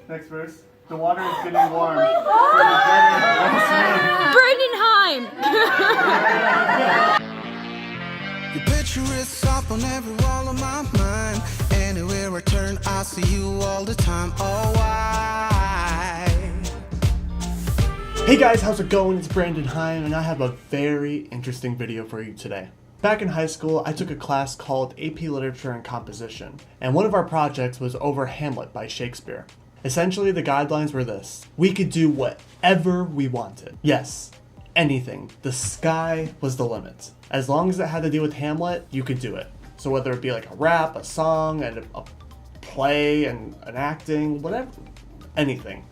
Next verse. The water is getting warm. Brandon Heim! Your picture is up on every wall of my mind. Anywhere I turn, I see you all the time. Oh, why? Hey guys, how's it going? It's Brandon Heim, and I have a very interesting video for you today. Back in high school, I took a class called AP Literature and Composition, and one of our projects was over Hamlet by Shakespeare. Essentially, the guidelines were this. We could do whatever we wanted. Yes, anything. The sky was the limit. As long as it had to do with Hamlet, you could do it. So whether it be like a rap, a song, and a play, and an acting, whatever, anything.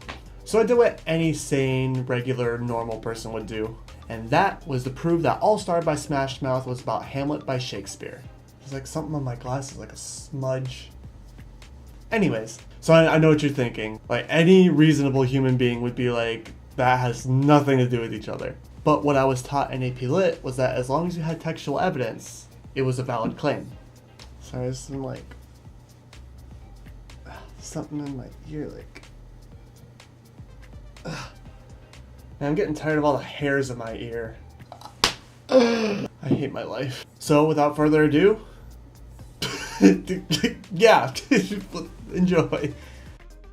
So I did what any sane, regular, normal person would do. And that was to prove that All Star by Smashmouth was about Hamlet by Shakespeare. There's like something on my glasses, like a smudge. Anyways, so I know what you're thinking. Like, any reasonable human being would be like, that has nothing to do with each other. But what I was taught in AP Lit was that as long as you had textual evidence, it was a valid claim. So I was like, something in my ear, like, and I'm getting tired of all the hairs in my ear. I hate my life. So without further ado, yeah, enjoy.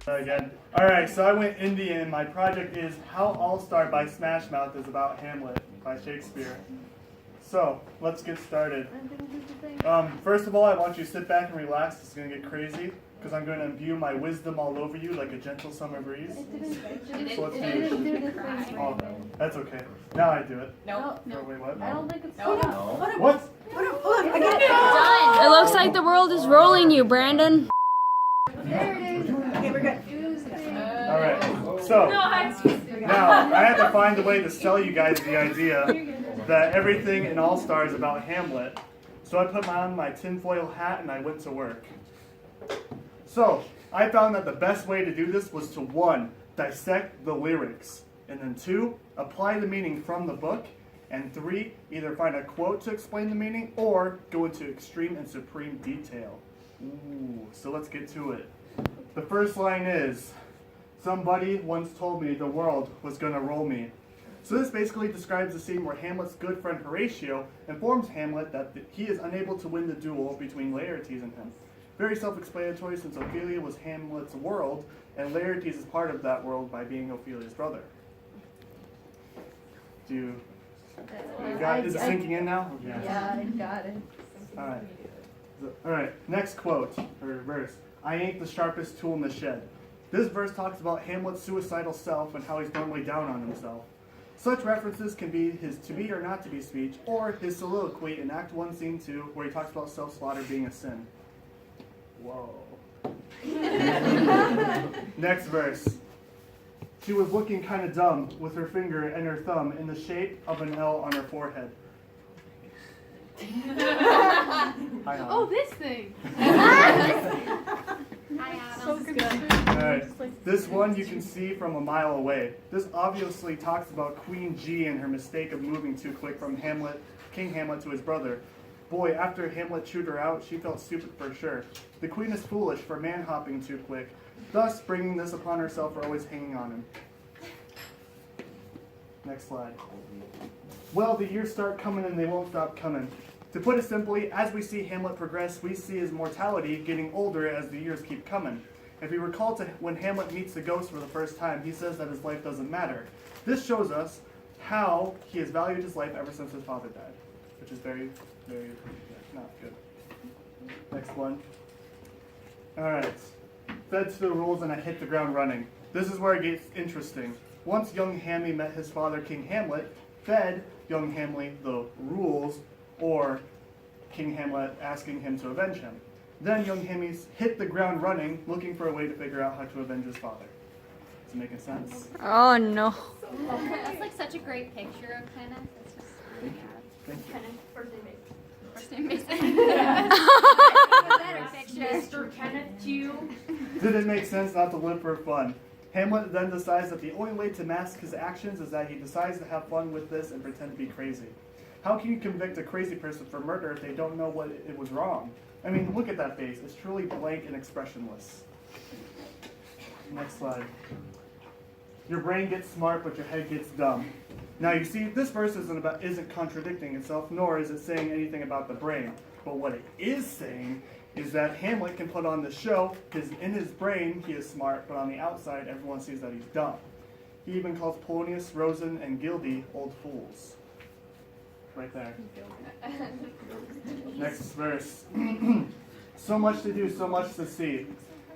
Again. Alright, so I went indie and my project is How All-Star by Smashmouth is about Hamlet by Shakespeare. So, let's get started. First of all, I want you to sit back and relax. It's going to get crazy because I'm going to imbue my wisdom all over you like a gentle summer breeze. So let's do oh, that's okay. Now I do it. No. Oh, wait, what? I don't think it's What? It looks like the world is rolling you, Brandon. There it is. Okay, we're good. Alright, so now I have to find a way to sell you guys the idea that everything in All Star is about Hamlet. So I put on my tinfoil hat and I went to work. So I found that the best way to do this was to 1, dissect the lyrics, and then 2, apply the meaning from the book, and 3, either find a quote to explain the meaning or go into extreme and supreme detail. Ooh, so let's get to it. The first line is, somebody once told me the world was gonna roll me. So this basically describes the scene where Hamlet's good friend Horatio informs Hamlet that he is unable to win the duel between Laertes and him. Very self-explanatory since Ophelia was Hamlet's world, and Laertes is part of that world by being Ophelia's brother. Is it sinking in now? Yeah, I got it. Alright, next quote, or verse. I ain't the sharpest tool in the shed. This verse talks about Hamlet's suicidal self and how he's normally down on himself. Such references can be his to be or not to be speech, or his soliloquy in Act 1, Scene 2, where he talks about self-slaughter being a sin. Whoa. Next verse. She was looking kind of dumb with her finger and her thumb in the shape of an L on her forehead. Oh, this thing. So good. Alright, this one you can see from a mile away. This obviously talks about Queen G and her mistake of moving too quick from King Hamlet to his brother. Boy, after Hamlet chewed her out, she felt stupid for sure. The queen is foolish for man-hopping too quick, thus bringing this upon herself for always hanging on him. Next slide. Well, the years start coming and they won't stop coming. To put it simply, as we see Hamlet progress, we see his mortality getting older as the years keep coming. If you recall to when Hamlet meets the ghost for the first time, he says that his life doesn't matter. This shows us how he has valued his life ever since his father died, which is very, very not good. Next one. Alright. Fed to the rules and I hit the ground running. This is where it gets interesting. Once young Hammy met his father, King Hamlet, fed young Hamlet the rules, or King Hamlet asking him to avenge him. Then young Hammy hit the ground running, looking for a way to figure out how to avenge his father. Is it making sense? Oh no. That's like such a great picture of Kenneth. It's just really Thank you. Kenneth, first name Mason. first name Mason. Better picture. Mr. Kenneth too. Did it make sense not to live for fun? Hamlet then decides that the only way to mask his actions is that he decides to have fun with this and pretend to be crazy. How can you convict a crazy person for murder if they don't know what it was wrong? I mean, look at that face. It's truly blank and expressionless. Next slide. Your brain gets smart, but your head gets dumb. Now you see, this verse isn't contradicting itself, nor is it saying anything about the brain. But what it is saying is that Hamlet can put on the show, because in his brain he is smart, but on the outside everyone sees that he's dumb. He even calls Polonius, Rosen, and Gildy old fools. Right there. Next verse. So much to do, so much to see.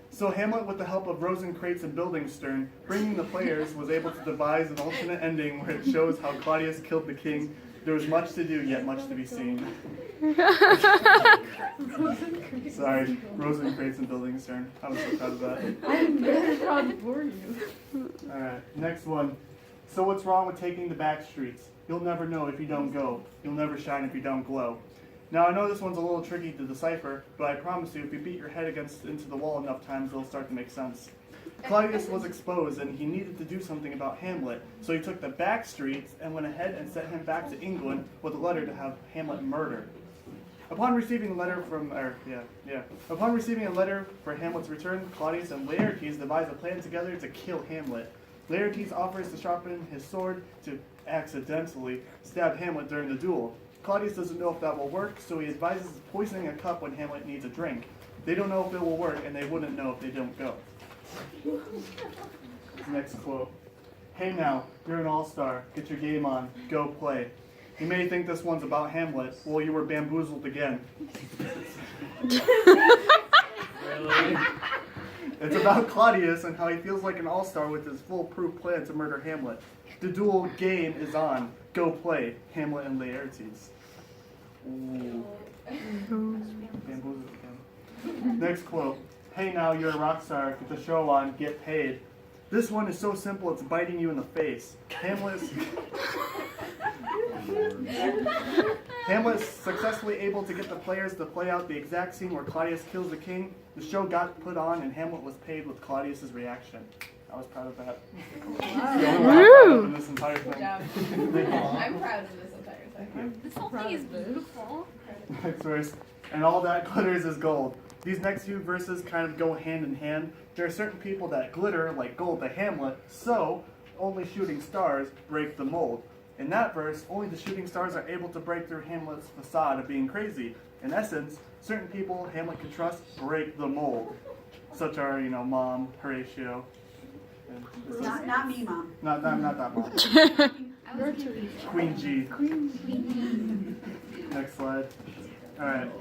So Hamlet, with the help of Rosencrantz and Guildenstern, bringing the players, was able to devise an alternate ending where it shows how Claudius killed the king. There was much to do, yet much to be seen. Sorry, Rosencrantz and Guildenstern. I was so proud of that. I'm very proud for you. Alright, next one. So what's wrong with taking the back streets? You'll never know if you don't go. You'll never shine if you don't glow. Now I know this one's a little tricky to decipher, but I promise you if you beat your head into the wall enough times, it'll start to make sense. Claudius was exposed and he needed to do something about Hamlet, so he took the back streets and went ahead and sent him back to England with a letter to have Hamlet murdered. Upon receiving a letter for Hamlet's return, Claudius and Laertes devise a plan together to kill Hamlet. Laertes offers to sharpen his sword to accidentally stab Hamlet during the duel. Claudius doesn't know if that will work, so he advises poisoning a cup when Hamlet needs a drink. They don't know if it will work, and they wouldn't know if they don't go. Next quote. Hey now, you're an all-star. Get your game on. Go play. You may think this one's about Hamlet. Well, you were bamboozled again. Really? It's about Claudius and how he feels like an all-star with his foolproof plan to murder Hamlet. The duel game is on. Go play. Hamlet and Laertes. Ooh. Bamboozled again. Next quote. Hey now, you're a rock star. Get the show on. Get paid. This one is so simple it's biting you in the face. Hamlet's successfully able to get the players to play out the exact scene where Claudius kills the king. The show got put on and Hamlet was paid with Claudius's reaction. I was proud of that. Woo! In this entire thing. I'm proud of this entire thing. This whole thing is beautiful. Next verse. And all that glitters is gold. These next few verses kind of go hand in hand. There are certain people that glitter like gold to Hamlet, so only shooting stars break the mold. In that verse, only the shooting stars are able to break through Hamlet's facade of being crazy. In essence, certain people Hamlet can trust break the mold. Such are, Mom, Horatio. Not me, Mom. Not that Mom. Queen G. Next slide. Alright.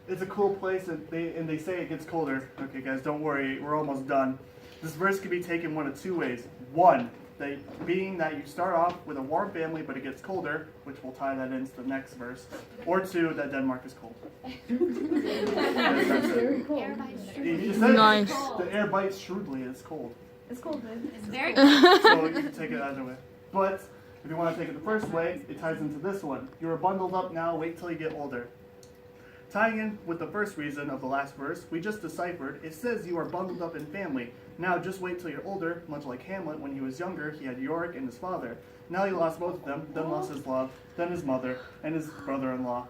It's a cool place, and they say it gets colder. Okay, guys, don't worry. We're almost done. This verse can be taken one of two ways. One, being that you start off with a warm family, but it gets colder, which we'll tie that into the next verse. Or two, that Denmark is cold. Nice. The air bites shrewdly. It's cold. It's cold, babe. It's very cool. So you can take it either way. But if you want to take it the first way, it ties into this one. You are bundled up now. Wait till you get older. Tying in with the first reason of the last verse, we just deciphered, it says you are bundled up in family. Now just wait till you're older, much like Hamlet when he was younger, he had Yorick and his father. Now he lost both of them, then lost his love, then his mother, and his brother-in-law.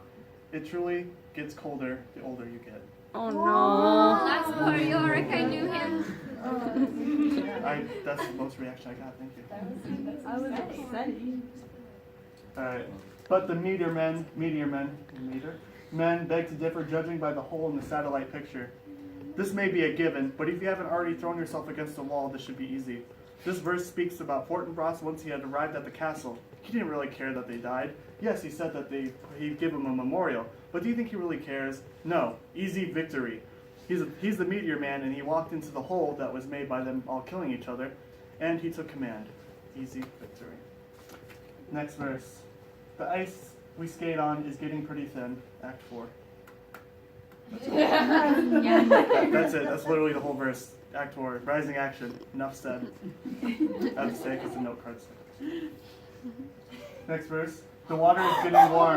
It truly gets colder the older you get. Oh no. That's poor Yorick, I knew him. That's the most reaction I got, thank you. I was upsetting. Alright, but the meteor men beg to differ judging by the hole in the satellite picture. This may be a given, but if you haven't already thrown yourself against the wall, this should be easy. This verse speaks about Fortinbras once he had arrived at the castle. He didn't really care that they died. Yes, he said that he'd give him a memorial, but do you think he really cares? No. Easy victory. He's the meteor man, and he walked into the hole that was made by them all killing each other, and he took command. Easy victory. Next verse. The ice we skate on is getting pretty thin. Act 4. That's it. That's literally the whole verse. Act 4. Rising action. Enough said. I have to say because the note card says. Next verse. The water is getting warm.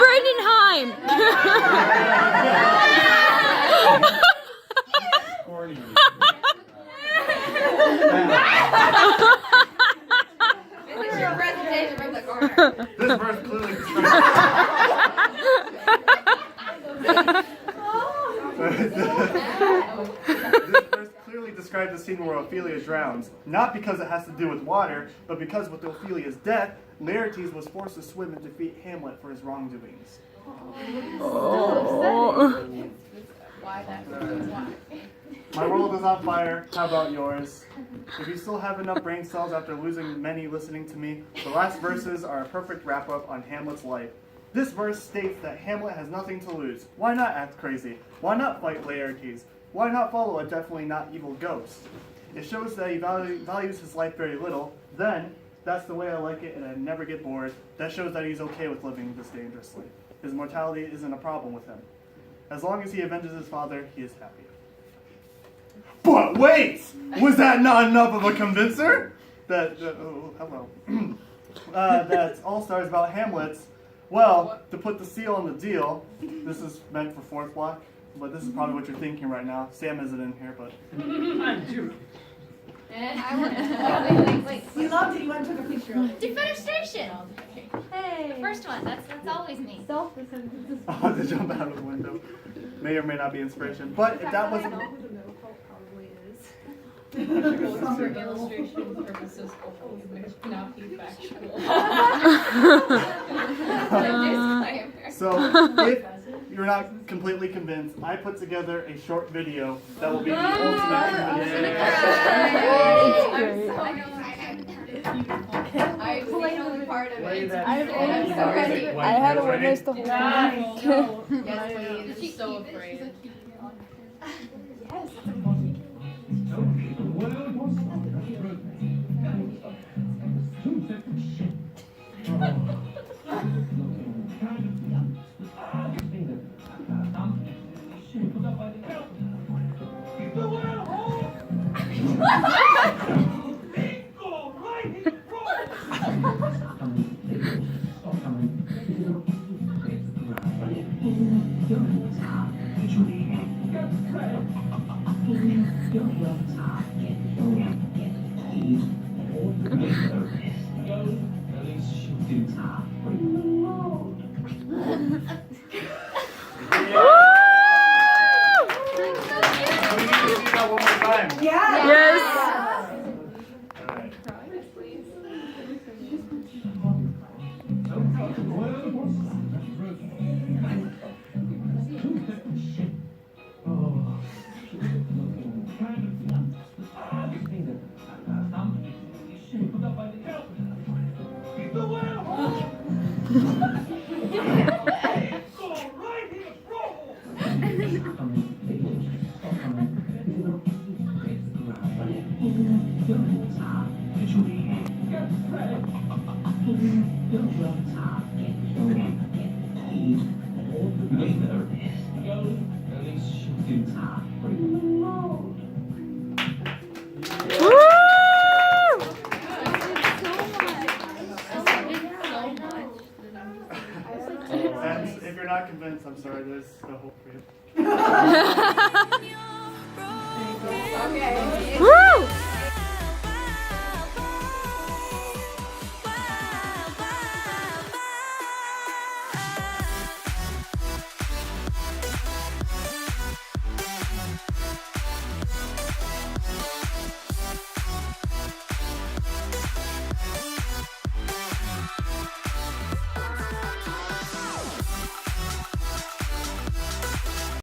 Bradenheim! Your presentation from the corner. This verse clearly describes This verse clearly describes the scene where Ophelia drowns, not because it has to do with water, but because with Ophelia's death, Laertes was forced to swim and defeat Hamlet for his wrongdoings. My world is on fire. How about yours? If you still have enough brain cells after losing many listening to me, the last verses are a perfect wrap-up on Hamlet's life. This verse states that Hamlet has nothing to lose. Why not act crazy? Why not fight Laertes? Why not follow a definitely not evil ghost? It shows that he values his life very little. Then, that's the way I like it and I never get bored. That shows that he's okay with living this dangerously. His mortality isn't a problem with him. As long as he avenges his father, he is happy. But wait! Was that not enough of a convincer? That All Stars about Hamlet. Well, to put the seal on the deal, this is meant for fourth block, but this is probably what you're thinking right now. Sam isn't in here, but... Wait. You loved it. You went and took a picture of it. Defenestration! Hey. The first one, that's always me. Self-defense. Oh, to jump out of the window. May or may not be inspiration. But if that wasn't... For illustration purposes only, not be factual. So, if you're not completely convinced, I put together a short video that will be the ultimate I've seen only part of it. I had to witness the whole thing. Yes, please. So afraid.